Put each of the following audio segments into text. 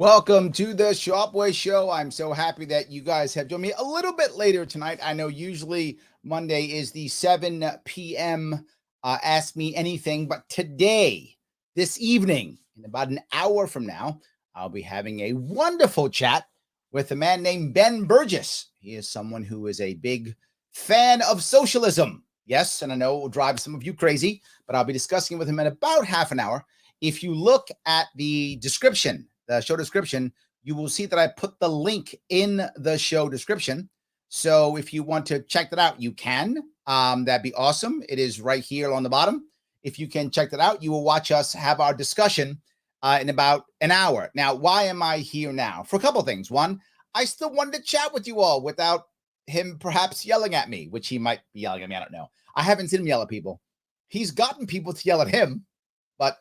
Welcome to the Sharpe Show. I'm so happy that you guys have joined me a little bit later tonight. I know usually Monday is the 7 p.m. Ask Me Anything, but today, this evening, in about an hour from now, I'll be having a wonderful chat with a man named Ben Burgis. He is someone who is a big fan of socialism. Yes, and I know it will drive some of you crazy, but I'll be discussing it with him in about half an hour. If you look at the description, the show description, you will see that I put the link in the show description. So if you want to check that out, you can. That'd be awesome. It is right here on the bottom. If you can check that out, you will watch us have our discussion in about an hour. Now, why am I here now? For a couple of things. One, I still wanted to chat with you all without him perhaps yelling at me, which he might be yelling at me. I don't know. I haven't seen him yell at people. He's gotten people to yell at him, but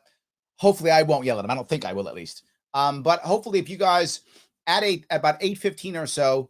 hopefully I won't yell at him. I don't think I will, at least. But hopefully, if you guys at about 8:15 or so,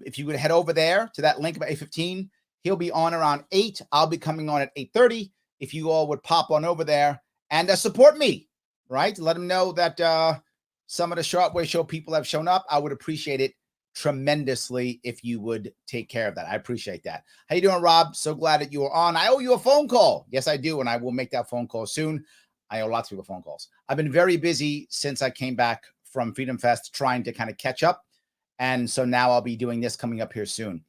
if you would head over there to that link about 8:15, he'll be on around 8. I'll be coming on at 8:30. If you all would pop on over there and support me, right? Let him know that some of the Sharpe Show people have shown up. I would appreciate it tremendously if you would take care of that. I appreciate that. How you doing, Rob? So glad that you are on. I owe you a phone call. Yes, I do, and I will make that phone call soon. I owe lots of people phone calls. I've been very busy since I came back from Freedom Fest trying to kind of catch up. And so now I'll be doing this coming up here soon.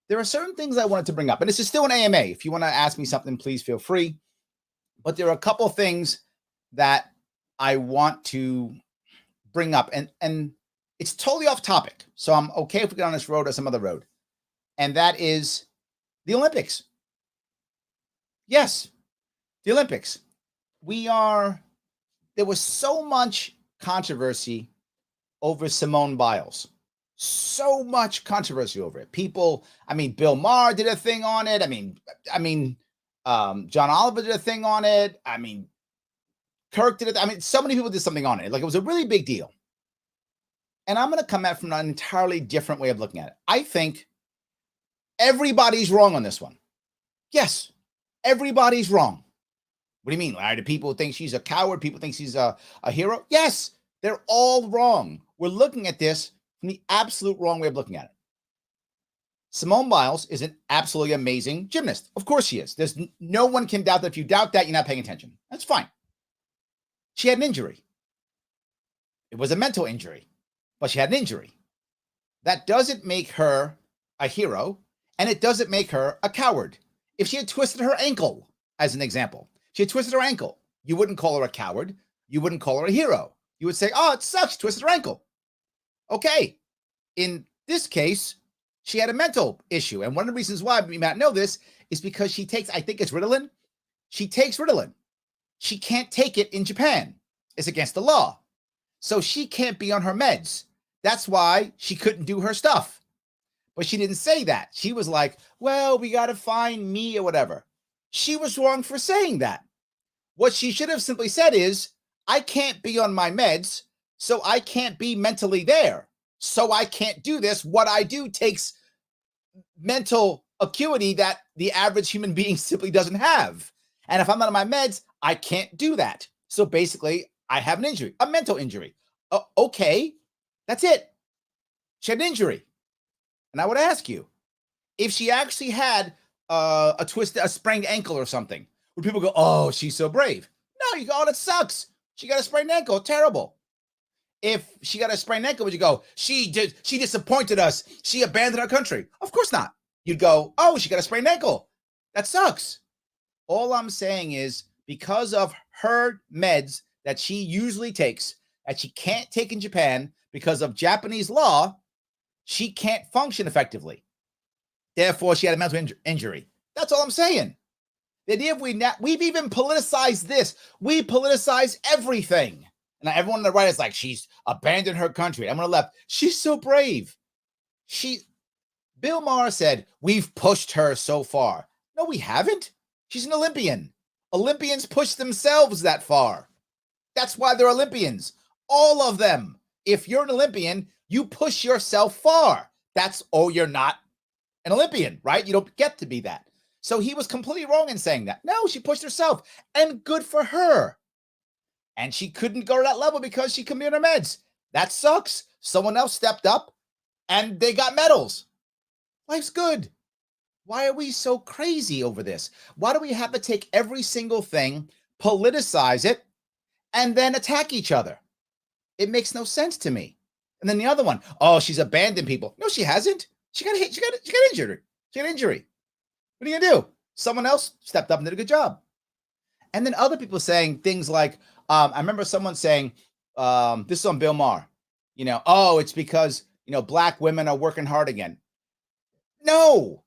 There are certain things I wanted to bring up, and this is still an AMA. If you want to ask me something, please feel free. But there are a couple of things that I want to bring up, and it's totally off topic. So I'm okay if we get on this road or some other road. And that is the Olympics. Yes, the Olympics. There was so much controversy over Simone Biles. So much controversy over it. People, Bill Maher did a thing on it. John Oliver did a thing on it. Kirk did it. So many people did something on it. Like, it was a really big deal. And I'm going to come at it from an entirely different way of looking at it. I think everybody's wrong on this one. Yes, everybody's wrong. What do you mean, Larry? Do people think she's a coward? People think she's a hero? Yes, they're all wrong. We're looking at this from the absolute wrong way of looking at it. Simone Biles is an absolutely amazing gymnast. Of course she is. There's no one can doubt that. If you doubt that, you're not paying attention. That's fine. She had an injury. It was a mental injury, but she had an injury. That doesn't make her a hero, and it doesn't make her a coward. If she had twisted her ankle, as an example, she had twisted her ankle, you wouldn't call her a coward. You wouldn't call her a hero. You would say, oh, it sucks, she twisted her ankle. Okay. In this case, she had a mental issue. And one of the reasons why we might know this is because she takes, I think it's Ritalin. She takes Ritalin. She can't take it in Japan. It's against the law. So she can't be on her meds. That's why she couldn't do her stuff. But she didn't say that. She was like, well, we got to find me or whatever. She was wrong for saying that. What she should have simply said is, I can't be on my meds, so I can't be mentally there. So I can't do this. What I do takes mental acuity that the average human being simply doesn't have. And if I'm not on my meds, I can't do that. So basically, I have an injury, a mental injury. Okay, that's it. She had an injury. And I would ask you, if she actually had a sprained ankle or something, would people go, oh, she's so brave? No, you go, oh, that sucks. She got a sprained ankle. Terrible. If she got a sprained ankle, would you go, she disappointed us. She abandoned our country? Of course not. You'd go, oh, she got a sprained ankle. That sucks. All I'm saying is, because of her meds that she usually takes, that she can't take in Japan because of Japanese law, she can't function effectively. Therefore, she had a mental injury. That's all I'm saying. The idea of we've even politicized this. We politicize everything. And everyone on the right is like, she's abandoned her country. I'm on the left. She's so brave. Bill Maher said, we've pushed her so far. No, we haven't. She's an Olympian. Olympians push themselves that far. That's why they're Olympians. All of them. If you're an Olympian, you push yourself far. You're not an Olympian, right? You don't get to be that. So he was completely wrong in saying that. No, she pushed herself, and good for her. And she couldn't go to that level because she couldn't be on her meds. That sucks. Someone else stepped up and they got medals. Life's good. Why are we so crazy over this? Why do we have to take every single thing, politicize it, and then attack each other? It makes no sense to me. And then the other one, oh, she's abandoned people. No, she hasn't. She got hit. She got injured. She got injury. What are you gonna do? Someone else stepped up and did a good job. And then other people saying things like, I remember someone saying, this is on Bill Maher, oh, it's because, black women are working hard again. No,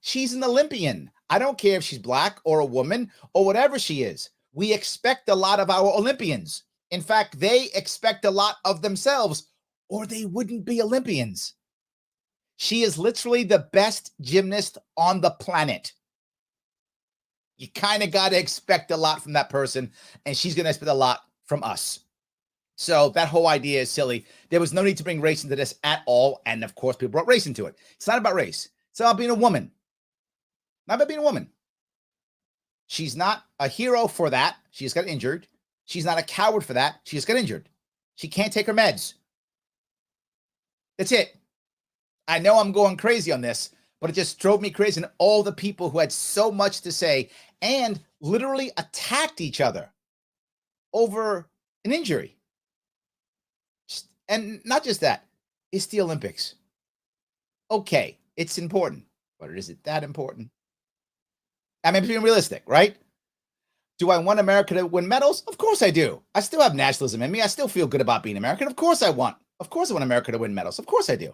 she's an Olympian. I don't care if she's black or a woman or whatever she is. We expect a lot of our Olympians. In fact, they expect a lot of themselves, or they wouldn't be Olympians. She is literally the best gymnast on the planet. You kind of got to expect a lot from that person, and she's going to expect a lot from us. So that whole idea is silly. There was no need to bring race into this at all. And of course, people brought race into it. It's not about race. It's about being a woman. Not about being a woman. She's not a hero for that. She just got injured. She's not a coward for that. She just got injured. She can't take her meds. That's it. I know I'm going crazy on this, but it just drove me crazy. And all the people who had so much to say and literally attacked each other over an injury. And not just that, it's the Olympics. Okay, it's important, but is it that important? I mean, being realistic, right? Do I want America to win medals? Of course I do. I still have nationalism in me. I still feel good about being American. Of course I want America to win medals. Of course I do.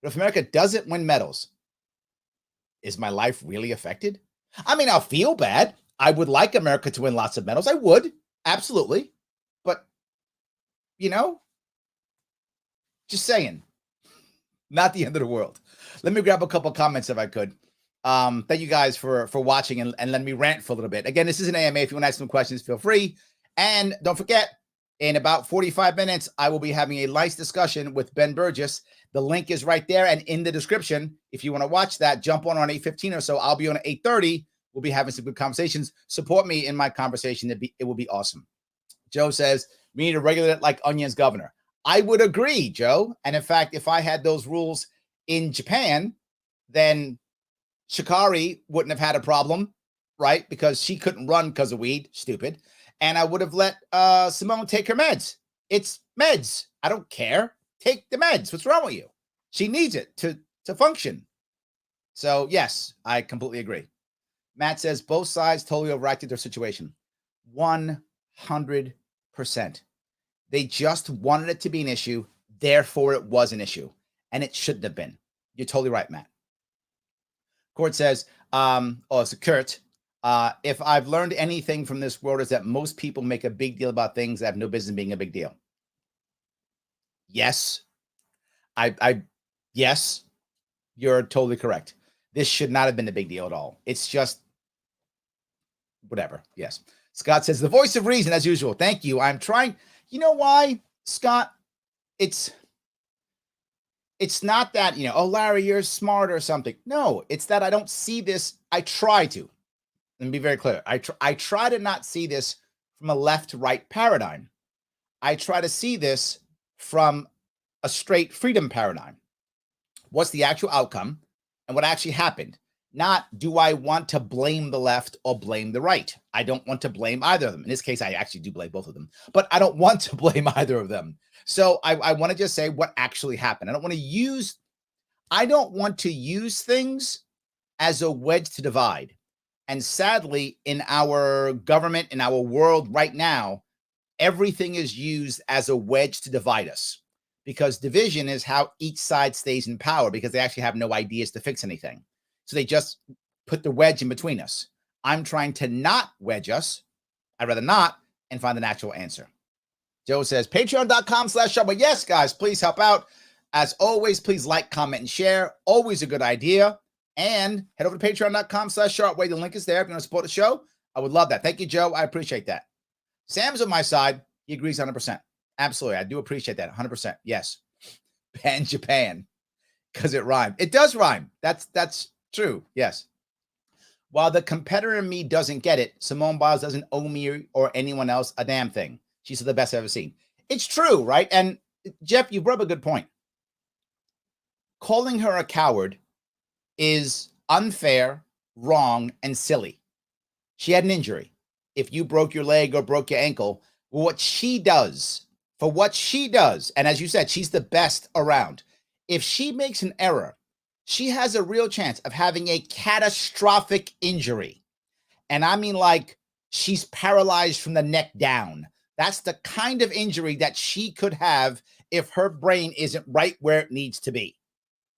But if America doesn't win medals, is my life really affected? I mean, I'll feel bad. I would like America to win lots of medals. I would, absolutely. But, just saying, not the end of the world. Let me grab a couple comments if I could. Thank you guys for watching and let me rant for a little bit. Again, this is an AMA. If you want to ask some questions, feel free. And don't forget, in about 45 minutes, I will be having a nice discussion with Ben Burgis. The link is right there and in the description. If you want to watch that, jump on 8:15 or so. I'll be on at 8:30. We'll be having some good conversations. Support me in my conversation. It will be awesome. Joe says, we need to regulate it like onions, governor. I would agree, Joe. And in fact, if I had those rules in Japan, then Shikari wouldn't have had a problem, right? Because she couldn't run because of weed. Stupid. And I would have let Simone take her meds. It's meds. I don't care. Take the meds. What's wrong with you? She needs it to function. So, yes, I completely agree. Matt says both sides totally overacted their situation. 100%. They just wanted it to be an issue. Therefore, it was an issue. And it shouldn't have been. You're totally right, Matt. Court says, it's Kurt. If I've learned anything from this world is that most people make a big deal about things that have no business being a big deal. Yes. Yes, you're totally correct. This should not have been a big deal at all. It's just whatever. Yes. Scott says the voice of reason as usual. Thank you. I'm trying. You know why, Scott? It's not that, oh, Larry, you're smart or something. No, it's that I don't see this. I try to. Let me be very clear. I try to not see this from a left-right paradigm. I try to see this from a straight freedom paradigm. What's the actual outcome and what actually happened? Not, do I want to blame the left or blame the right? I don't want to blame either of them. In this case, I actually do blame both of them, but I don't want to blame either of them. So I want to just say what actually happened. I don't want to use things as a wedge to divide. And sadly, in our government, in our world right now, everything is used as a wedge to divide us, because division is how each side stays in power, because they actually have no ideas to fix anything. So they just put the wedge in between us. I'm trying to not wedge us. I'd rather not, and find an actual answer. Joe says, patreon.com/Sharpe. Yes, guys, please help out. As always, please like, comment, and share. Always a good idea. And head over to patreon.com/Sharpe. The link is there if you want to support the show. I would love that. Thank you, Joe. I appreciate that. Sam's on my side. He agrees 100%. Absolutely. I do appreciate that. 100%. Yes. Ban Japan. Because it rhymed. It does rhyme. That's true. Yes. While the competitor in me doesn't get it, Simone Biles doesn't owe me or anyone else a damn thing. She's the best I've ever seen. It's true, right? And Jeff, you brought up a good point. Calling her a coward is unfair, wrong, and silly. She had an injury. If you broke your leg or broke your ankle, what she does, and as you said, she's the best around. If she makes an error, she has a real chance of having a catastrophic injury. And I mean, like, she's paralyzed from the neck down. That's the kind of injury that she could have if her brain isn't right where it needs to be,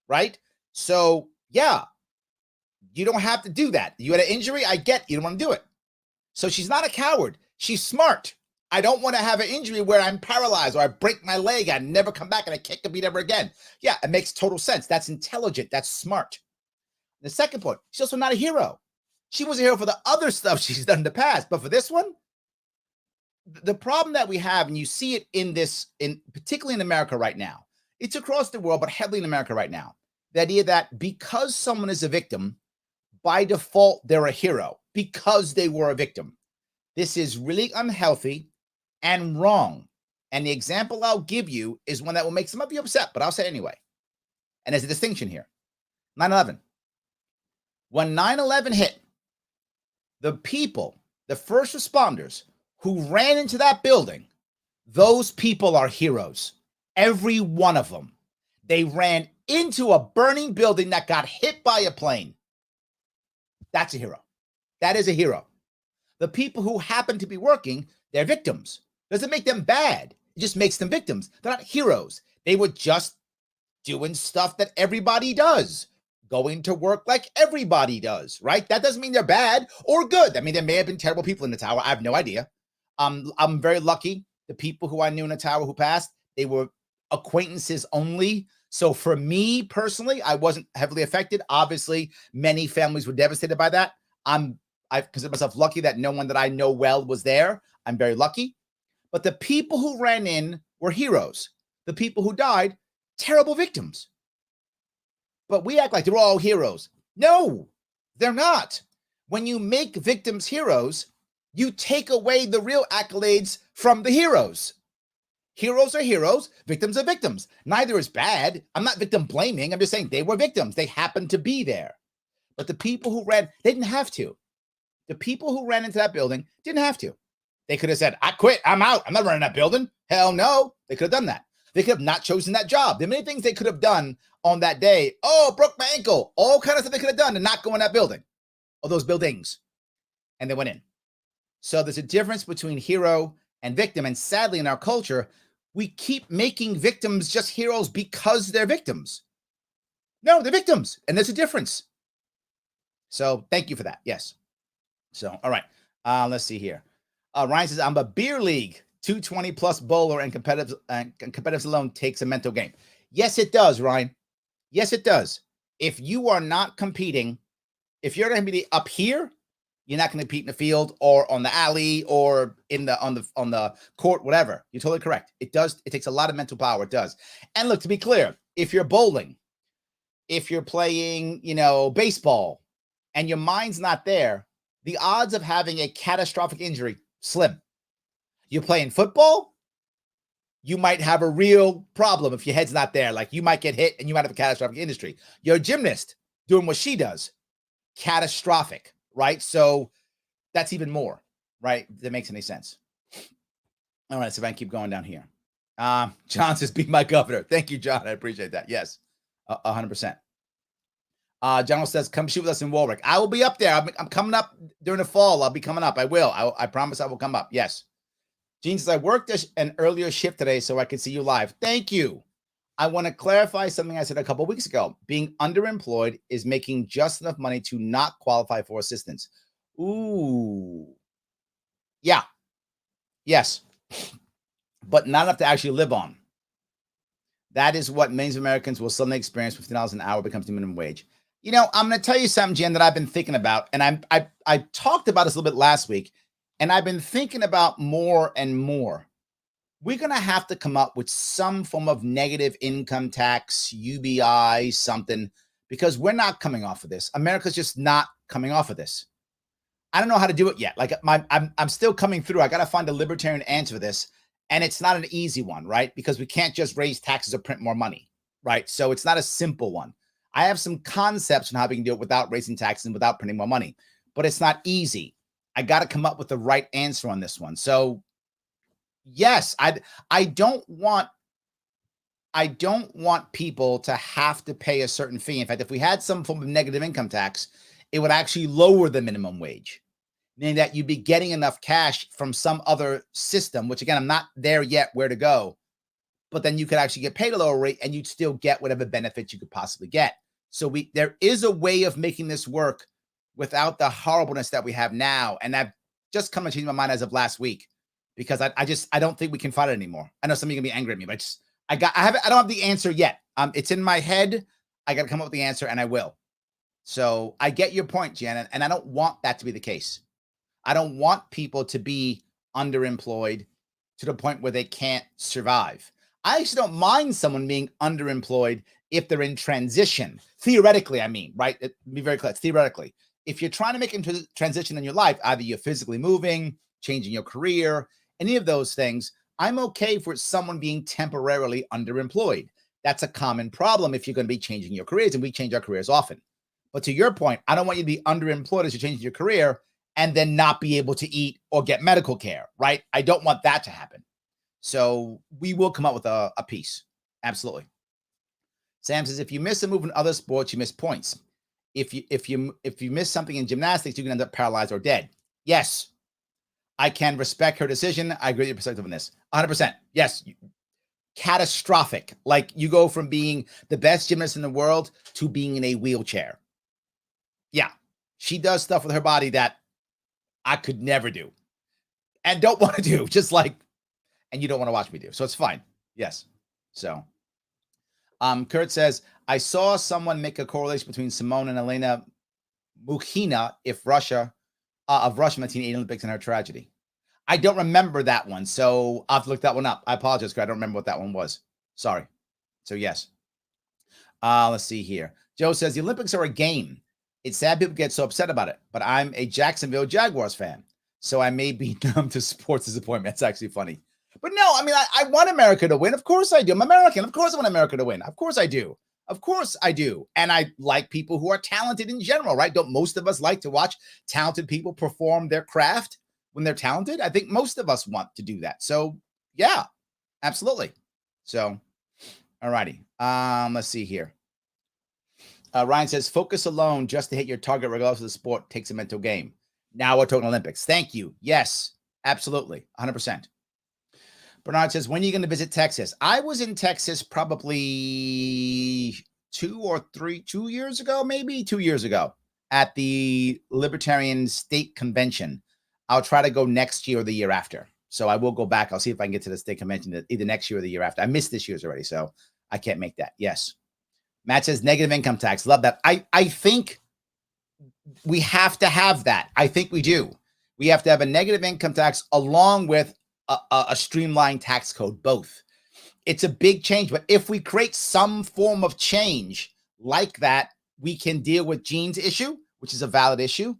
right? So, yeah, you don't have to do that. You had an injury, I get you don't want to do it. So she's not a coward. She's smart. I don't want to have an injury where I'm paralyzed or I break my leg, I never come back and I can't compete ever again. Yeah, it makes total sense. That's intelligent. That's smart. The second point, she's also not a hero. She was a hero for the other stuff she's done in the past, but for this one, the problem that we have, and you see it particularly in America right now, it's across the world, but heavily in America right now, the idea that because someone is a victim, by default, they're a hero because they were a victim. This is really unhealthy and wrong. And the example I'll give you is one that will make some of you upset, but I'll say it anyway. And there's a distinction here. 9/11. When 9/11 hit, the people, the first responders who ran into that building, those people are heroes. Every one of them. They ran into a burning building that got hit by a plane. That's a hero. That is a hero. The people who happen to be working, they're victims. Doesn't make them bad. It just makes them victims. They're not heroes. They were just doing stuff that everybody does. Going to work like everybody does, right? That doesn't mean they're bad or good. I mean, there may have been terrible people in the tower. I have no idea. I'm very lucky. The people who I knew in the tower who passed, they were acquaintances only. So for me personally, I wasn't heavily affected. Obviously, many families were devastated by that. I consider myself lucky that no one that I know well was there. I'm very lucky. But the people who ran in were heroes. The people who died, terrible victims. But we act like they're all heroes. No, they're not. When you make victims heroes, you take away the real accolades from the heroes. Heroes are heroes, victims are victims. Neither is bad. I'm not victim blaming. I'm just saying they were victims. They happened to be there. But the people who ran, they didn't have to. The people who ran into that building didn't have to. They could have said, I quit, I'm out, I'm not running that building. Hell no, they could have done that. They could have not chosen that job. There are many things they could have done on that day. Oh, broke my ankle. All kinds of stuff they could have done to not go in that building or those buildings. And they went in. So there's a difference between hero and victim. And sadly, in our culture, we keep making victims just heroes because they're victims. No, they're victims. And there's a difference. So thank you for that. Yes. So, all right. Let's see here. Ryan says, I'm a beer league. 220 plus bowler and competitives alone takes a mental game. Yes, it does, Ryan. Yes, it does. If you are not competing, if you're going to be up here, you're not going to compete in the field or on the alley or on the court, whatever. You're totally correct. It does. It takes a lot of mental power. It does. And look, to be clear, if you're bowling, if you're playing, baseball, and your mind's not there, the odds of having a catastrophic injury, slim. You're playing football, you might have a real problem if your head's not there. Like you might get hit and you might have a catastrophic injury. You're a gymnast doing what she does, catastrophic, right? So that's even more, right? If that makes any sense. All right, so if I can keep going down here. John says, be my governor. Thank you, John. I appreciate that. Yes, 100%. John says, come shoot with us in Warwick. I will be up there. I'm coming up during the fall. I'll be coming up. I will. I promise I will come up. Yes. Gene says, I worked an earlier shift today so I could see you live. Thank you. I want to clarify something I said a couple of weeks ago. Being underemployed is making just enough money to not qualify for assistance. Ooh. Yeah. Yes. But not enough to actually live on. That is what millions of Americans will suddenly experience. $15 an hour becomes the minimum wage. I'm going to tell you something, Jen, that I've been thinking about. And I talked about this a little bit last week. And I've been thinking about more and more. We're going to have to come up with some form of negative income tax, UBI, something, because we're not coming off of this. America's just not coming off of this. I don't know how to do it yet. Like I'm still coming through. I got to find a libertarian answer for this. And it's not an easy one, right? Because we can't just raise taxes or print more money, right? So it's not a simple one. I have some concepts on how we can do it without raising taxes and without printing more money, but it's not easy. I got to come up with the right answer on this one. So yes, I don't want people to have to pay a certain fee. In fact, if we had some form of negative income tax, it would actually lower the minimum wage, meaning that you'd be getting enough cash from some other system, which again, I'm not there yet where to go, but then you could actually get paid a lower rate and you'd still get whatever benefits you could possibly get. So there is a way of making this work without the horribleness that we have now. And I've just come to change my mind as of last week, because I don't think we can fight it anymore. I know some of you are gonna be angry at me, but I don't have the answer yet. It's in my head. I got to come up with the answer, and I will. So I get your point, Janet, and I don't want that to be the case. I don't want people to be underemployed to the point where they can't survive. I actually don't mind someone being underemployed if they're in transition. Theoretically, I mean, right? Be very clear. Theoretically, if you're trying to make a transition in your life, either you're physically moving, changing your career, any of those things, I'm okay for someone being temporarily underemployed. That's a common problem if you're going to be changing your careers, and we change our careers often. But to your point, I don't want you to be underemployed as you're changing your career and then not be able to eat or get medical care, right? I don't want that to happen. So we will come up with a piece. Absolutely. Sam says, if you miss a move in other sports, you miss points. If you miss something in gymnastics, you can end up paralyzed or dead. Yes. I can respect her decision. I agree with your perspective on this. 100%. Yes. Catastrophic. Like, you go from being the best gymnast in the world to being in a wheelchair. Yeah. She does stuff with her body that I could never do and don't want to do, and you don't want to watch me do. So it's fine. Yes. So, Kurt says, I saw someone make a correlation between Simone and Elena Mukhina of Russia in the 1980 Olympics and her tragedy. I don't remember that one, so I'll have to look that one up. I apologize, because I don't remember what that one was. Sorry. So yes. Let's see here. Joe says, the Olympics are a game. It's sad people get so upset about it, but I'm a Jacksonville Jaguars fan, so I may be numb to sports disappointment. It's actually funny. But no, I mean, I want America to win. Of course I do. I'm American. Of course I want America to win. Of course I do. Of course I do. And I like people who are talented in general, right? Don't most of us like to watch talented people perform their craft when they're talented? I think most of us want to do that. So yeah, absolutely. So, all righty. Let's see here. Ryan says, focus alone just to hit your target regardless of the sport takes a mental game. Now we're talking Olympics. Thank you. Yes, absolutely. 100%. Bernard says, when are you going to visit Texas? I was in Texas probably 2 years ago, maybe 2 years ago at the Libertarian State Convention. I'll try to go next year or the year after. So I will go back. I'll see if I can get to the state convention either next year or the year after. I missed this year's already, so I can't make that. Yes. Matt says, negative income tax. Love that. I think we have to have that. I think we do. We have to have a negative income tax along with a streamlined tax code, both. It's a big change, but if we create some form of change like that, we can deal with Gene's issue, which is a valid issue.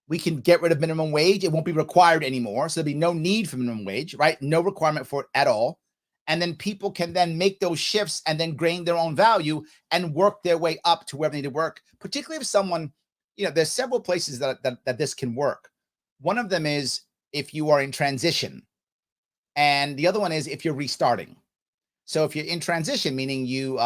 We can get rid of minimum wage. It won't be required anymore. So there'll be no need for minimum wage, right? No requirement for it at all. And then people can then make those shifts and then gain their own value and work their way up to wherever they need to work, particularly if someone, there's several places that this can work. One of them is if you are in transition. And the other one is if you're restarting. So if you're in transition, meaning you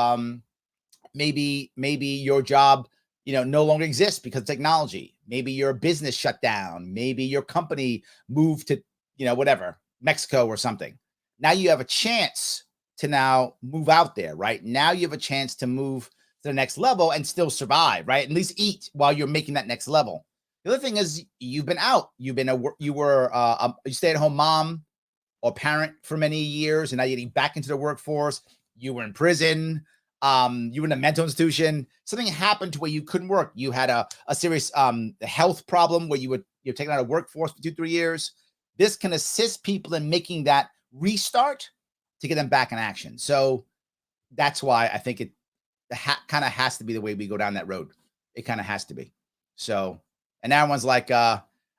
maybe your job no longer exists because of technology. Maybe your business shut down. Maybe your company moved to whatever, Mexico or something. Now you have a chance to now move out there, right? Now you have a chance to move to the next level and still survive, right? At least eat while you're making that next level. The other thing is you've been out. You were a stay-at-home mom or parent for many years, and now you're getting back into the workforce. You were in prison. You were in a mental institution. Something happened to where you couldn't work. You had a serious health problem where you're taken out of workforce for 2-3 years. This can assist people in making that restart to get them back in action. So that's why I think it kind of has to be the way we go down that road. It kind of has to be. So, and everyone's like,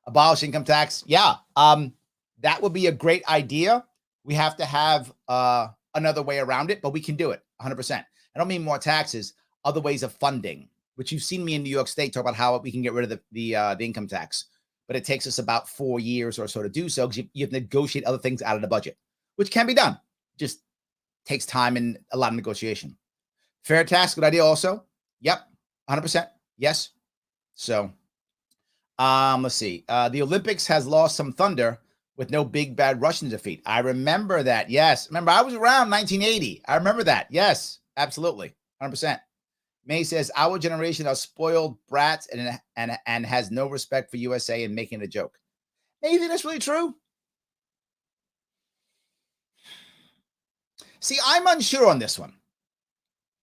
abolish income tax. Yeah. That would be a great idea. We have to have another way around it, but we can do it 100%. I don't mean more taxes, other ways of funding, which you've seen me in New York State talk about how we can get rid of the income tax, but it takes us about 4 years or so to do so because you have to negotiate other things out of the budget, which can be done. Just takes time and a lot of negotiation. Fair tax, good idea also. Yep, 100%. Yes. So, let's see. The Olympics has lost some thunder with no big bad Russian defeat. I remember that. Yes. Remember, I was around 1980. I remember that. Yes, absolutely. 100%. May says, our generation are spoiled brats and has no respect for USA and making a joke. May, you think that's really true? See, I'm unsure on this one.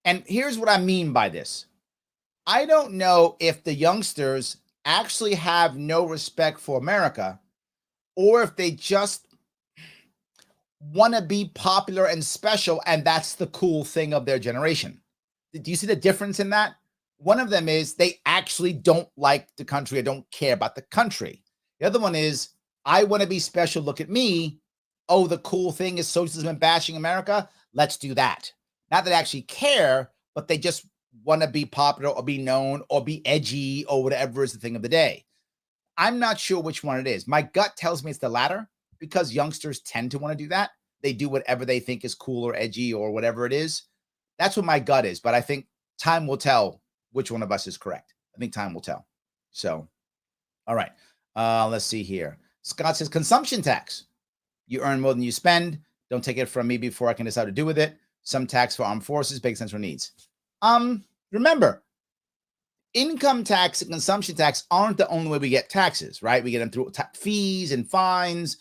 And here's what I mean by this. I don't know if the youngsters actually have no respect for America or if they just want to be popular and special, and that's the cool thing of their generation. Do you see the difference in that? One of them is they actually don't like the country or don't care about the country. The other one is, I want to be special. Look at me. Oh, the cool thing is socialism and bashing America. Let's do that. Not that they actually care, but they just want to be popular or be known or be edgy or whatever is the thing of the day. I'm not sure which one it is. My gut tells me it's the latter because youngsters tend to want to do that. They do whatever they think is cool or edgy or whatever it is. That's what my gut is. But I think time will tell which one of us is correct. I think time will tell. So, all right. Let's see here. Scott says consumption tax. You earn more than you spend. Don't take it from me before I can decide what to do with it. Some tax for armed forces, big sense for needs. Remember, income tax and consumption tax aren't the only way we get taxes, right? We get them through fees and fines.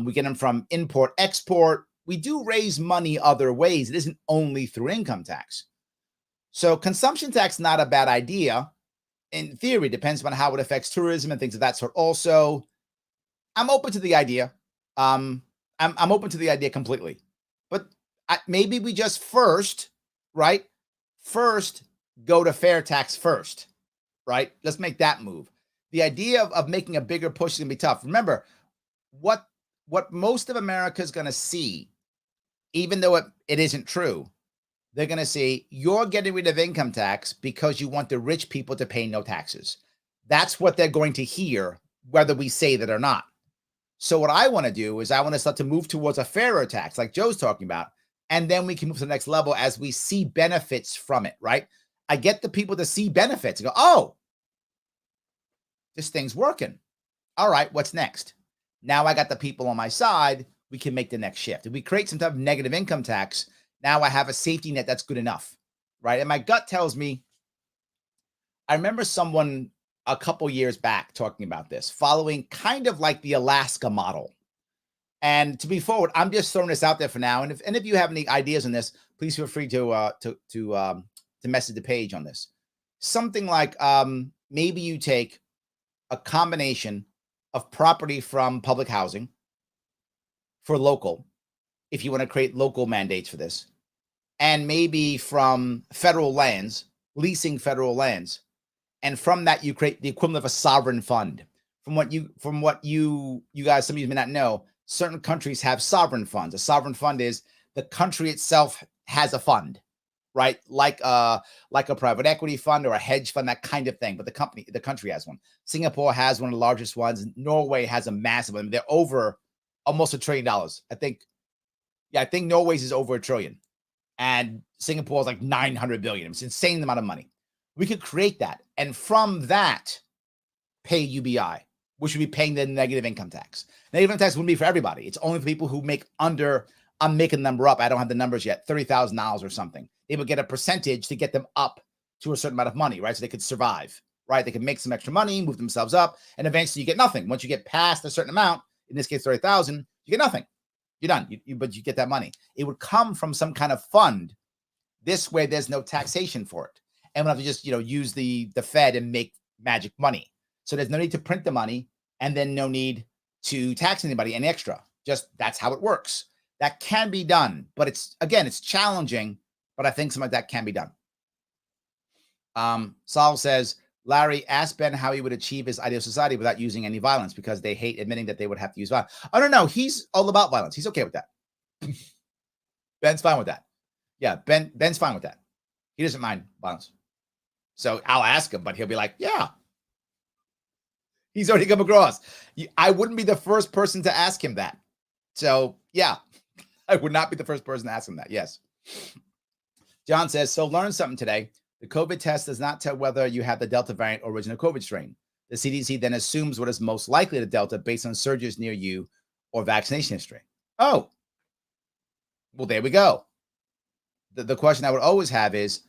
We get them from import, export. We do raise money other ways. It isn't only through income tax. So consumption tax, not a bad idea. In theory, depends on how it affects tourism and things of that sort. Also, I'm open to the idea. I'm open to the idea completely. But maybe we just first go to fair tax first, right? Let's make that move. The idea of making a bigger push is going to be tough. Remember, what most of America is going to see, even though it isn't true, they're going to see you're getting rid of income tax because you want the rich people to pay no taxes. That's what they're going to hear, whether we say that or not. So what I want to do is I want to start to move towards a fairer tax, like Joe's talking about, and then we can move to the next level as we see benefits from it, right? I get the people to see benefits and go, oh, this thing's working. All right, what's next? Now I got the people on my side. We can make the next shift. If we create some type of negative income tax, now I have a safety net that's good enough, right? And my gut tells me, I remember someone a couple years back talking about this, following kind of like the Alaska model. And to be forward, I'm just throwing this out there for now. And if you have any ideas on this, please feel free to message the page on this. Something like maybe you take a combination of property from public housing for local, if you want to create local mandates for this, and maybe from federal lands, leasing federal lands. And from that, you create the equivalent of a sovereign fund. From what you guys, some of you may not know, certain countries have sovereign funds. A sovereign fund is the country itself has a fund, right? Like a private equity fund or a hedge fund, that kind of thing. But the country has one. Singapore has one of the largest ones. Norway has a massive one. They're over almost $1 trillion. I think Norway's is over $1 trillion. And Singapore is like 900 billion. It's an insane amount of money. We could create that. And from that, pay UBI, which would be paying the negative income tax. Negative income tax wouldn't be for everybody. It's only for people who make under, I'm making the number up, I don't have the numbers yet, $30,000 or something. They would get a percentage to get them up to a certain amount of money, right? So they could survive, right? They could make some extra money, move themselves up, and eventually you get nothing. Once you get past a certain amount, in this case, 30,000, you get nothing. You're done, but you get that money. It would come from some kind of fund. This way, there's no taxation for it. And we'll have to just, use the Fed and make magic money. So there's no need to print the money and then no need to tax anybody any extra. Just that's how it works. That can be done, but it's challenging, but I think something like that can be done. Saul says, Larry, asked Ben how he would achieve his ideal society without using any violence because they hate admitting that they would have to use violence. I don't know. He's all about violence. He's okay with that. Ben's fine with that. Yeah, Ben's fine with that. He doesn't mind violence. So I'll ask him, but he'll be like, yeah. He's already come across. I wouldn't be the first person to ask him that. So yeah, I would not be the first person to ask him that. Yes. John says, so learn something today. The COVID test does not tell whether you have the Delta variant or original COVID strain. The CDC then assumes what is most likely the Delta based on surges near you or vaccination history. Oh, well, there we go. The question I would always have is,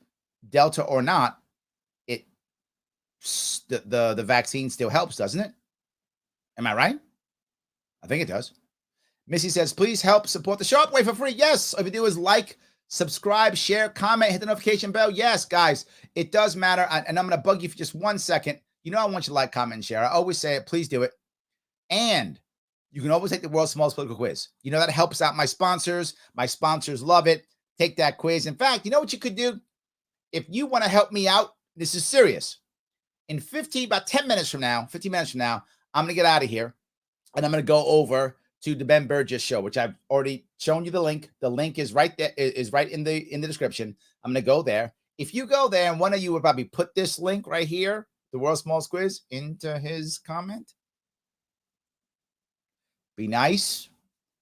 Delta or not, the vaccine still helps, doesn't it? Am I right? I think it does. Missy says, please help support the Sharpe Way for free. Yes. All you do is like, subscribe, share, comment, hit the notification bell. Yes, guys, it does matter. And I'm going to bug you for just 1 second. You know, I want you to like, comment, and share. I always say it. Please do it. And you can always take the world's smallest political quiz. You know, that helps out my sponsors. My sponsors love it. Take that quiz. In fact, you know what you could do? If you want to help me out, this is serious. In 15 minutes from now, I'm going to get out of here and I'm going to go over to the Ben Burgis show, which I've already shown you the link. The link is right there, is right in the description. I'm going to go there. If you go there, and one of you would probably put this link right here, the world's smallest quiz, into his comment. Be nice.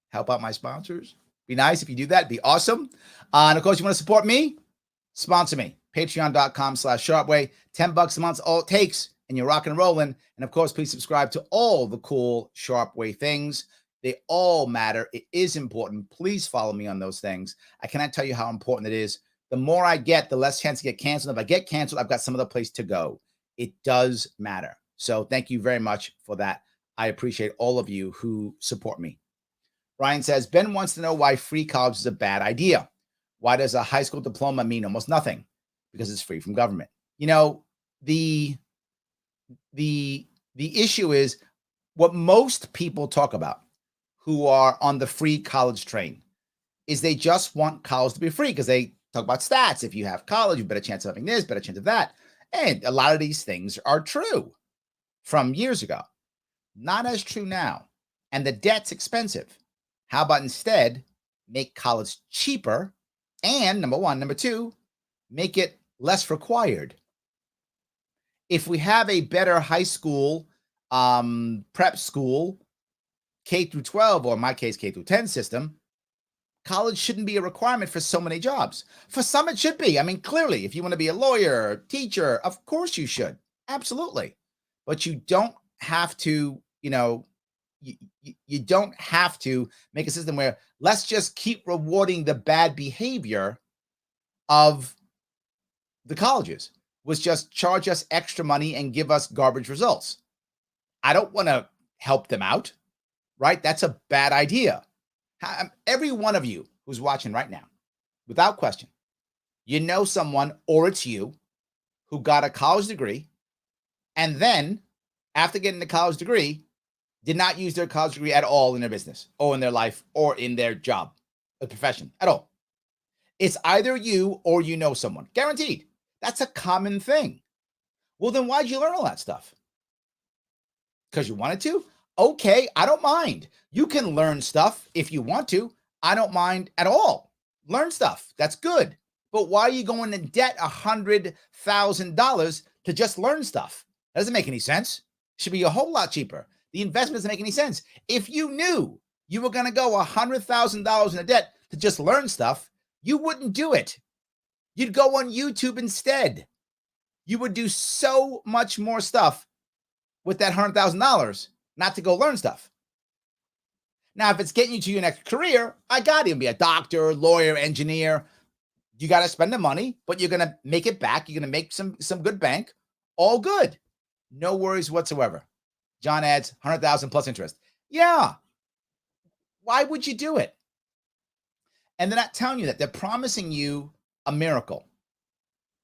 Help out my sponsors. Be nice if you do that. Be awesome. And of course, you want to support me? Sponsor me. Patreon.com/SharpeWay. $10 a month, all it takes, and you're rocking and rolling. And of course, please subscribe to all the cool Sharpe Way things. They all matter. It is important. Please follow me on those things. I cannot tell you how important it is. The more I get, the less chance to get canceled. If I get canceled, I've got some other place to go. It does matter. So thank you very much for that. I appreciate all of you who support me. Ryan says, Ben wants to know why free college is a bad idea. Why does a high school diploma mean almost nothing? Because it's free from government. You know, the issue is what most people talk about who are on the free college train is they just want college to be free because they talk about stats. If you have college, you have a better chance of having this, better chance of that. And a lot of these things are true from years ago. Not as true now. And the debt's expensive. How about instead make college cheaper? And number one, number two, make it less required. If we have a better high school, prep school, K through 12, or in my case, K through 10 system, college shouldn't be a requirement for so many jobs. For some, it should be. I mean, clearly, if you want to be a lawyer, teacher, of course you should. Absolutely. But you don't have to, you know, you don't have to make a system where let's just keep rewarding the bad behavior of the colleges, was just charge us extra money and give us garbage results. I don't want to help them out, right? That's a bad idea. Every one of you who's watching right now, without question, you know someone, or it's you, who got a college degree and then after getting the college degree, did not use their college degree at all in their business or in their life or in their job or profession at all. It's either you or you know someone. Guaranteed. That's a common thing. Well, then why'd you learn all that stuff? Because you wanted to? Okay, I don't mind. You can learn stuff if you want to. I don't mind at all. Learn stuff. That's good. But why are you going in debt $100,000 to just learn stuff? That doesn't make any sense. It should be a whole lot cheaper. The investment doesn't make any sense. If you knew you were going to go $100,000 in a debt to just learn stuff, you wouldn't do it. You'd go on YouTube instead. You would do so much more stuff with that $100,000 not to go learn stuff. Now, if it's getting you to your next career, I got it. Be a doctor, lawyer, engineer. You got to spend the money, but you're going to make it back. You're going to make some good bank. All good. No worries whatsoever. John adds 100,000 plus interest. Yeah. Why would you do it? And they're not telling you that. They're promising you a miracle.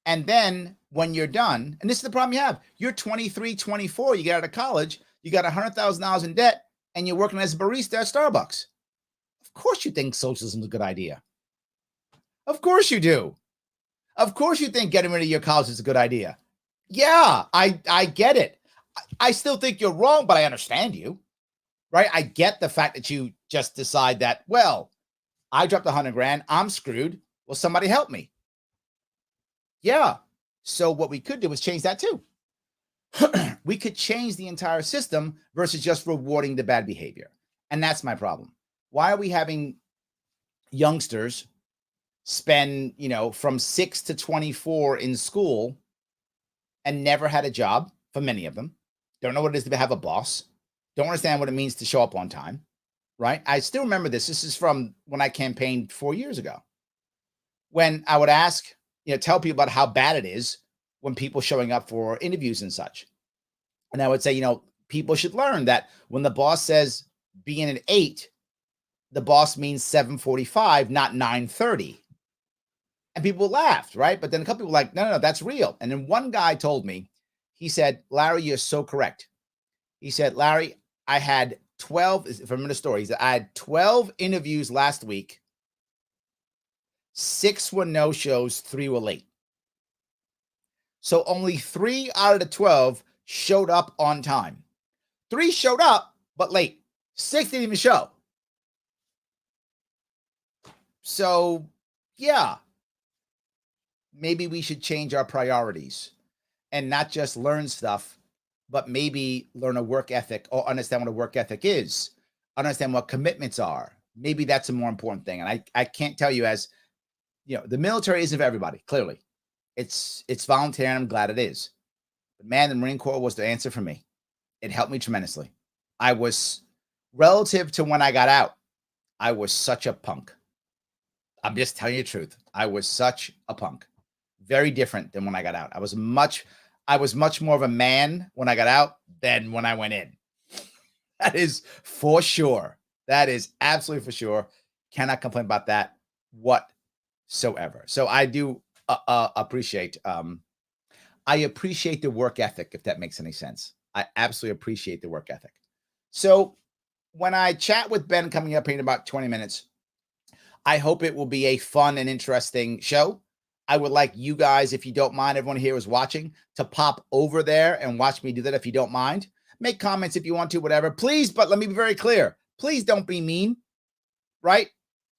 And then when you're done, and this is the problem you have, you're 23, 24, you get out of college, you got $100,000 in debt, and you're working as a barista at Starbucks. Of course you think socialism is a good idea. Of course you do. Of course you think getting rid of your college is a good idea. Yeah, I get it. I still think you're wrong, but I understand you, right? I get the fact that you just decide that, well, I dropped 100 grand. I'm screwed. Will somebody help me? Yeah. So what we could do is change that too. We could change the entire system versus just rewarding the bad behavior. And that's my problem. Why are we having youngsters spend, from 6 to 24 in school and never had a job, for many of them? Don't know what it is to have a boss. Don't understand what it means to show up on time, right? I still remember this. This is from when I campaigned 4 years ago. When I would ask, tell people about how bad it is when people showing up for interviews and such. And I would say, people should learn that when the boss says be in at 8, the boss means 7:45, not 9:30. And people laughed, right? But then a couple people were like, no, that's real. And then one guy told me, he said, Larry, you're so correct. He said, Larry, I had 12, if I remember the story, he said, I had 12 interviews last week. 6 were no-shows, 3 were late. So only 3 out of the 12 showed up on time. 3 showed up, but late. 6 didn't even show. So, yeah, maybe we should change our priorities and not just learn stuff, but maybe learn a work ethic or understand what a work ethic is, understand what commitments are. Maybe that's a more important thing. And I can't tell you, as the military isn't for everybody. Clearly, it's voluntary, and I'm glad it is. But man, the Marine Corps was the answer for me. It helped me tremendously. I was, relative to when I got out, I was such a punk. I'm just telling you the truth. I was such a punk. Very different than when I got out. I was much more of a man when I got out than when I went in. That is for sure. That is absolutely for sure. Cannot complain about that whatsoever. So I do appreciate. I appreciate the work ethic, if that makes any sense. I absolutely appreciate the work ethic. So when I chat with Ben coming up here in about 20 minutes, I hope it will be a fun and interesting show. I would like you guys, if you don't mind, everyone here is watching, to pop over there and watch me do that if you don't mind. Make comments if you want to, whatever. Please, but let me be very clear. Please don't be mean, right?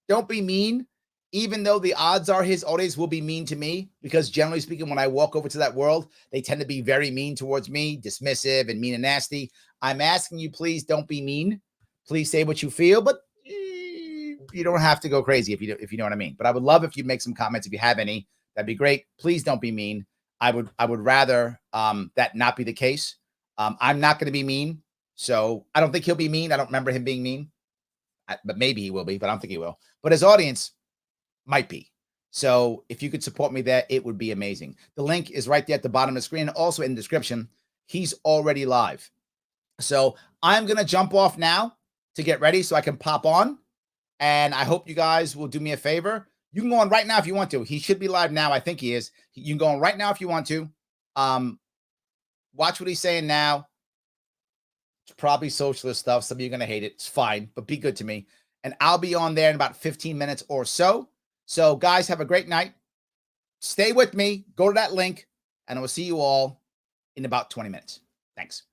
Don't be mean, even though the odds are his audience will be mean to me, because generally speaking, when I walk over to that world, they tend to be very mean towards me, dismissive and mean and nasty. I'm asking you, please don't be mean. Please say what you feel, but you don't have to go crazy if you know what I mean. But I would love if you make some comments if you have any. That'd be great. Please don't be mean. I would rather that not be the case. I'm not going to be mean, so I don't think he'll be mean. I don't remember him being mean, but maybe he will be. But I don't think he will. But his audience might be. So if you could support me there, it would be amazing. The link is right there at the bottom of the screen, also in the description. He's already live. So I'm going to jump off now to get ready so I can pop on. And I hope you guys will do me a favor. You can go on right now if you want to. He should be live now. I think he is. You can go on right now if you want to. Watch what he's saying now. It's probably socialist stuff. Some of you are going to hate it. It's fine, but be good to me. And I'll be on there in about 15 minutes or so. So guys, have a great night. Stay with me. Go to that link, and I will see you all in about 20 minutes. Thanks.